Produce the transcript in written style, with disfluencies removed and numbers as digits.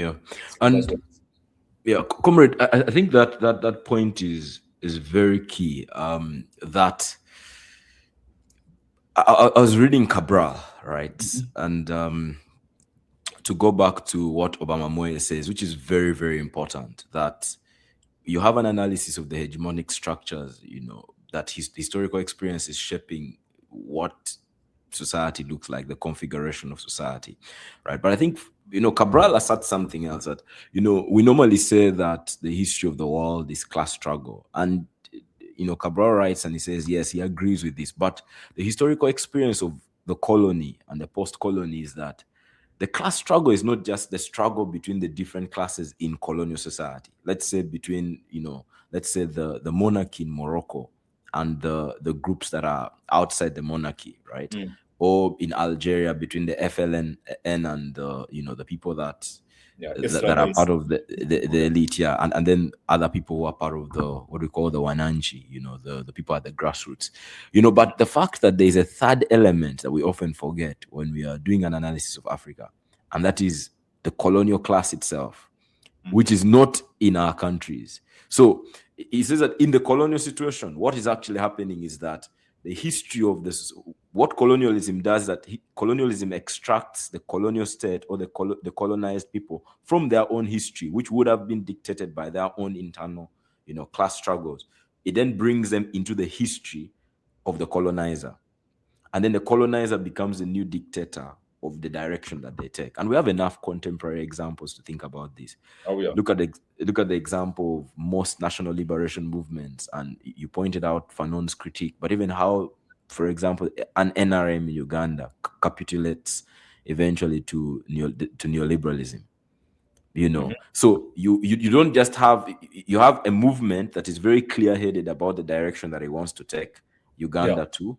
Yeah. That's And what. yeah, comrade, I think that point is very key. That I was reading Cabral, right? Mhm. And to go back to what Obama Moye says, which is very, very important, that you have an analysis of the hegemonic structures, that historical experience is shaping what society looks like, the configuration of society, right? But I think, Cabral asserts something else, that, we normally say that the history of the world is class struggle. And, Cabral writes and he says, yes, he agrees with this. But the historical experience of the colony and the post colony is that the class struggle is not just the struggle between the different classes in colonial society. Let's say between, let's say the monarchy in Morocco and the groups that are outside the monarchy, right? Mm. Or in Algeria between the FLN and the people Yeah, that are Islamists. part of the elite, yeah, and then other people who are part of the what we call the Wananchi, the people at the grassroots, but the fact that there is a third element that we often forget when we are doing an analysis of Africa, and that is the colonial class itself, which Mhm. is not in our countries. So he says that in the colonial situation, what is actually happening is that the history of this, what colonialism does, that colonialism extracts the colonial state or the colonized people from their own history, which would have been dictated by their own internal, class struggles. It then brings them into the history of the colonizer, and then the colonizer becomes the new dictator of the direction that they take. And we have enough contemporary examples to think about this. Oh yeah. Look at the example of most national liberation movements, and you pointed out Fanon's critique, but even how, for example, an NRM in Uganda capitulates eventually to neoliberalism. Mhm. So you don't just have, you have a movement that is very clear headed about the direction that it wants to take Yeah. Uganda to,